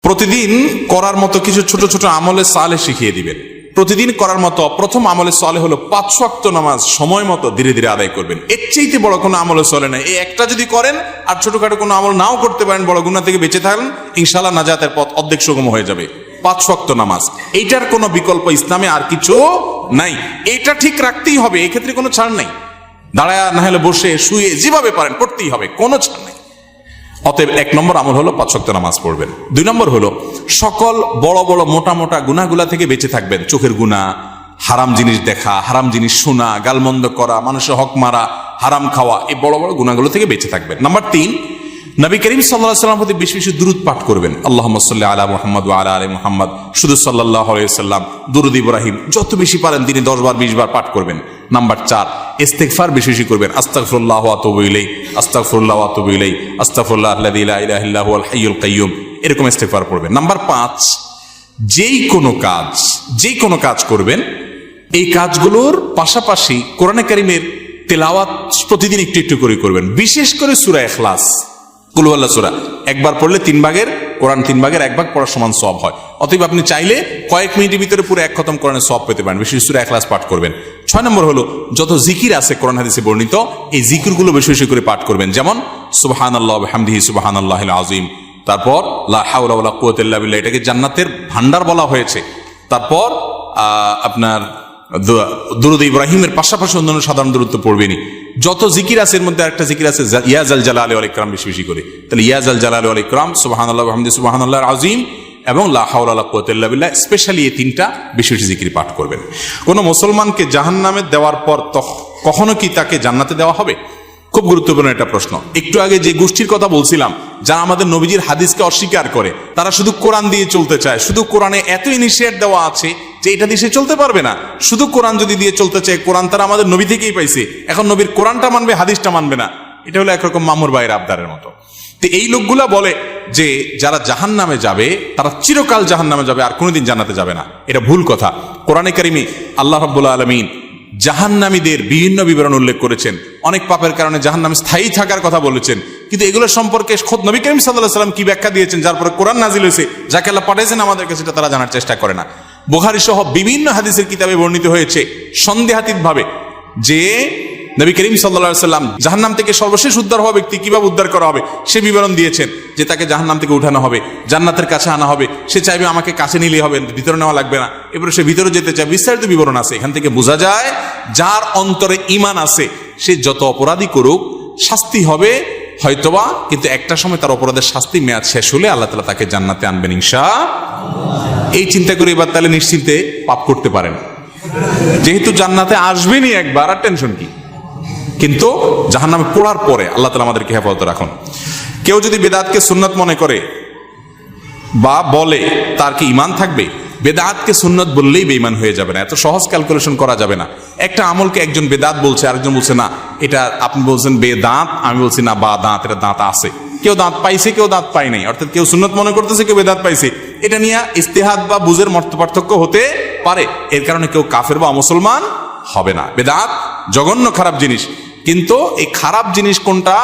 প্রতিদিন করার মতো কিছু ছোট ছোট আমলে সালে শিখিয়ে দিবেন। প্রতিদিন করার মতো প্রথম আমলে সালে হলো 5 ওয়াক্ত নামাজ সময় মতো ধীরে ধীরে আদায় করবেন। এর চাইতে বড় কোনো আমলে চলে না। এই একটা যদি করেন আর ছোটখাটো কোনো আমল নাও করতে পারেন, বড় গুনাহ থেকে বেঁচে থাকেন, ইনশাআল্লাহ নাজাতের পথ অর্ধেক সুগম হয়ে যাবে। 5 ওয়াক্ত নামাজ, এইটার কোনো বিকল্প ইসলামে আর কিছু নাই। এইটা ঠিক রাখতেই হবে, এই ক্ষেত্রে কোনো ছাড় নাই। দাঁড়ায় না হলে বসে শুয়ে যেভাবে পারেন পড়তেই হবে, কোনো ছাড় নাই। অতএব 1 নম্বর আমল হলো 5 ওয়াক্ত নামাজ পড়বেন। 2 নম্বর হলো সকল বড় বড় মোটা মোটা গুনাহগুলা থেকে বেঁচে থাকবেন। চোখের গুনাহ, হারাম জিনিস দেখা, হারাম জিনিস শোনা, গালমন্দ করা, মানুষের হক মারা, হারাম খাওয়া, এই বড় বড় গুনাহগুলো থেকে বেঁচে থাকবেন। নাম্বার 3, নবী করিম সাল্লাল্লাহু আলাইহি ওয়াসাল্লামের প্রতি বেশি বেশি দুরূদ পাঠ করবেন। আল্লাহুম্মা সাল্লি আলা মুহাম্মাদ ওয়া আলা আলি মুহাম্মাদ, শুধু সাল্লাল্লাহু আলাইহি ওয়াসাল্লাম, দুরূদ ইব্রাহিম যত বেশি পারেন দিনে 10 বার 20 বার পাঠ করবেন। নাম্বার 4, ইস্তিগফার বেশি বেশি করবেন। আস্তাগফিরুল্লাহ ওয়া আতুবু ইলাইহি, আস্তাগফিরুল্লাহ ওয়া আতুবু ইলাইহি, আস্তাগফিরুল্লাহ আল্লাযী লা ইলাহা ইল্লা হুয়াল হাইয়ুল কাইয়্যুম, এরকম ইস্তিগফার করবেন। নাম্বার 5, যেই কোনো কাজ করবেন, এই কাজগুলোর পাশাপাশি কোরআনে কারীমের তেলাওয়াত প্রতিদিন একটু একটু করে করবেন। বিশেষ করে সূরা ইখলাস, কুল হুয়াল্লাহ সূরা একবার পড়লে 3 ভাগের কোরআন 3 ভাগের 1 ভাগ পড়ার সমান সওয়াব হয়। অতএব আপনি চাইলে কয়েক মিনিটের ভিতরে পুরো 1 খতম কোরআনের সওয়াব পেতে পারেন। বিশেষ সূরা ইখলাস পাঠ করবেন। 6 নম্বর হলো যত জিকির আছে কোরআন হাদিসে বর্ণিত, এই জিকিরগুলো বেশি বেশি করে পাঠ করবেন। যেমন সুবহানাল্লাহ ওয়া বিহামদিহি সুবহানাল্লাহিল আযীম, তারপর লা হাওলা ওয়ালা কুওয়াতা ইল্লা বিল্লাহ, এটাকে জান্নাতের ভান্ডার বলা হয়েছে। তারপর আপনার দুরূদ ইব্রাহিমের পাশাপাশি অন্যান্য সাধারণ দুরূদ তো পড়বেনই। যত জিকির আছে এর মধ্যে একটা জিকির আছে ইয়া জাল জালালি ওয়াল ইকরাম, বেশি বেশি করে। তাহলে ইয়া জাল জালালি ওয়াল ইকরাম, সুবহানাল্লাহ ওয়া বিহামদিহি সুবহানাল্লাহিল আযীম এবং লা হাওলা ওয়ালা কুওয়াতা ইল্লা বিল্লাহ, স্পেশালি এই 3টা বেশি বেশি জিকির পাঠ করবেন। কোন মুসলমানকে জাহান্নামে দেওয়ার পর কখনো কি তাকে জান্নাতে দেওয়া হবে? খুব গুরুত্বপূর্ণ একটা প্রশ্ন। একটু আগে যে গোষ্ঠীর কথা বলছিলাম, যারা আমাদের নবীজির হাদিসকে অস্বীকার করে, তারা শুধু কোরআন দিয়ে চলতে চায়। শুধু কোরআনে এত ইনিশিয়েট দেওয়া আছে যে এটা দিয়ে সে চলতে পারবে না। শুধু কোরআন যদি দিয়ে চলতে চায়, কোরআন তারা আমাদের নবী থেকেই পাইছে, এখন নবীর কোরআনটা মানবে, হাদিসটা মানবে না। এটা হলো একরকম মামুর ভাইয়ের আবদারের মতো। তো এই লোকগুলা বলে যে যারা জাহান্নামে যাবে তারা চিরকাল জাহান্নামে যাবে, আর কোনোদিন জান্নাতে যাবে না। এটা ভুল কথা। কোরআনে কারিমে আল্লাহ রাব্বুল আলামিন জাহান্নামীদের বিভিন্ন বিবরণ উল্লেখ করেছেন। অনেক পাপের কারণে জাহান্নামে স্থায়ী থাকার কথা বলেছেন। কিন্তু এগুলো সম্পর্কে খোদ নবী করিম সাল্লাল্লাহু আলাইহি ওয়াসাল্লাম কি ব্যাখ্যা দিয়েছেন, যার পরে কোরআন নাজিল হয়েছে, যাকে আল্লাহ পাঠিয়েছেন আমাদের কাছে, সেটা তারা জানার চেষ্টা করে না। বুখারী সহ বিভিন্ন হাদিসের কিতাবে বর্ণিত হয়েছে সন্দেহাতীত ভাবে যে নবী করিম সাল্লাল্লাহু আলাইহি ওয়াসাল্লাম জাহান্নাম থেকে সর্বশেষ উদ্ধার হওয়া ব্যক্তি কিভাবে উদ্ধার করা হবে সে বিবরণ দিয়েছেন। যে তাকে জাহান্নাম থেকে উঠানো হবে, জান্নাতের কাছে আনা হবে, সে চাইবে আমাকে কাছে নিলেই হবে, ভিতরে নেওয়া লাগবে না, এবারে সে ভিতরে যেতে চায়, বিস্তারিত বিবরণ আছে। এখান থেকে বোঝা যায় যার অন্তরে ঈমান আছে সে যত অপরাধী করুক শাস্তি হবে হয়তোবা, কিন্তু একটা সময় তার অপরাধের শাস্তি মেয়াদ শেষ হলে আল্লাহ তাআলা তাকে জান্নাতে আনবেন ইনশাআল্লাহ। এই চিন্তা করে এবার তাহলে নিশ্চিন্তে পাপ করতে পারেন, যেহেতু জান্নাতে আসবেনই একবার, আর টেনশন কি। কিন্তু জাহান্নামে পড়ার পরে আল্লাহ তাআলা আমাদেরকে হেফাজত রাখুন। কেউ যদি বেদাতকে সুন্নত মনে করে বা বলে, তার কি ঈমান থাকবে? বেদাতকে সুন্নত বললেই বেঈমান হয়ে যাবে না। এত সহজ ক্যালকুলেশন করা যাবে না। একটা আমলকে একজন বেদাত বলছে, আরেকজন বলছে না এটা আপনি বলছেন বেদাত, আমি বলছি না বা দাঁত, এটা দাঁত আছে। কেউ দাঁত পাইছে, কেউ দাঁত পায় নাই, অর্থাৎ কেউ সুন্নত মনে করতেছে, কেউ বেদাত পাইছে। এটা নিয়ে ইজতিহাদ বা বুঝের মত পার্থক্য হতে পারে। এর কারণে কেউ কাফের বা মুসলমান হবে না। বেদাত জঘন্য খারাপ জিনিস, কিন্তু এই খারাপ জিনিস কোনটা